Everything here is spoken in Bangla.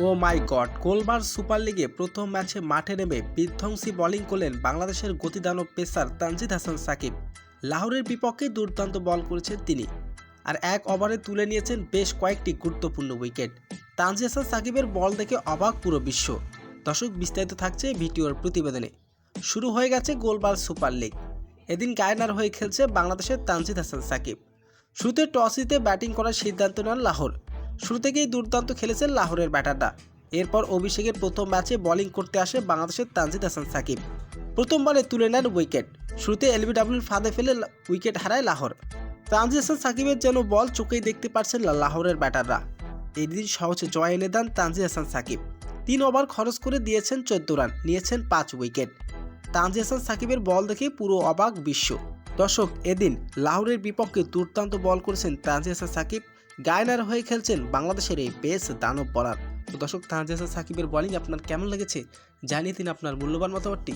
ও মাই গড, গোলমাল সুপার লিগে প্রথম ম্যাচে মাঠে নেমে বিধ্বংসী বোলিং করলেন বাংলাদেশের গতিদানব পেসার তানজিদ হাসান সাকিব। লাহোরের বিপক্ষে দুর্দান্ত বল করেছেন তিনি, আর এক ওভারে তুলে নিয়েছেন বেশ কয়েকটি গুরুত্বপূর্ণ উইকেট। তানজিদ হাসান সাকিবের বল দেখে অবাক পুরো বিশ্ব। দর্শক, বিস্তারিত থাকছে ভিডিওর প্রতিবেদনে। শুরু হয়ে গেছে গোলমাল সুপার লিগ। এদিন গায়নার হয়ে খেলছে বাংলাদেশের তানজিদ হাসান সাকিব। শুরুতে টস জিতে ব্যাটিং করার সিদ্ধান্ত নেন লাহোর। শুরু থেকেই দুর্দান্ত খেলেছেন লাহোরের ব্যাটাররা। এরপর অভিষেকের প্রথম ম্যাচে বোলিং করতে আসে বাংলাদেশের তানজিদ হাসান সাকিব। প্রথম বলে তুলে নেন উইকেট। শুরুতে এলবিডব্লিউর ফাঁদে ফেলে উইকেট হারায় লাহোর। তানজিদ হাসান সাকিবের যেন বল চোখেই দেখতে পারছেন না লাহোরের ব্যাটাররা। এদিন সহজে জয় এনে দেন তানজিদ হাসান সাকিব। 3 ওভার খরচ করে দিয়েছেন 14 রান, নিয়েছেন 5 উইকেট। তানজিদ হাসান সাকিবের বল দেখে পুরো অবাক বিশ্ব। দর্শক, এদিন লাহোরের বিপক্ষে দুর্দান্ত বল করেছেন তানজিদ হাসান সাকিব। গায়নার হয়ে খেলছেন বাংলাদেশের এই পেস দানব বোলার। তো দর্শক, তানজিদ হাসান সাকিবের বোলিং আপনার কেমন লেগেছে জানিয়ে দিন আপনার মূল্যবান মতামতটি।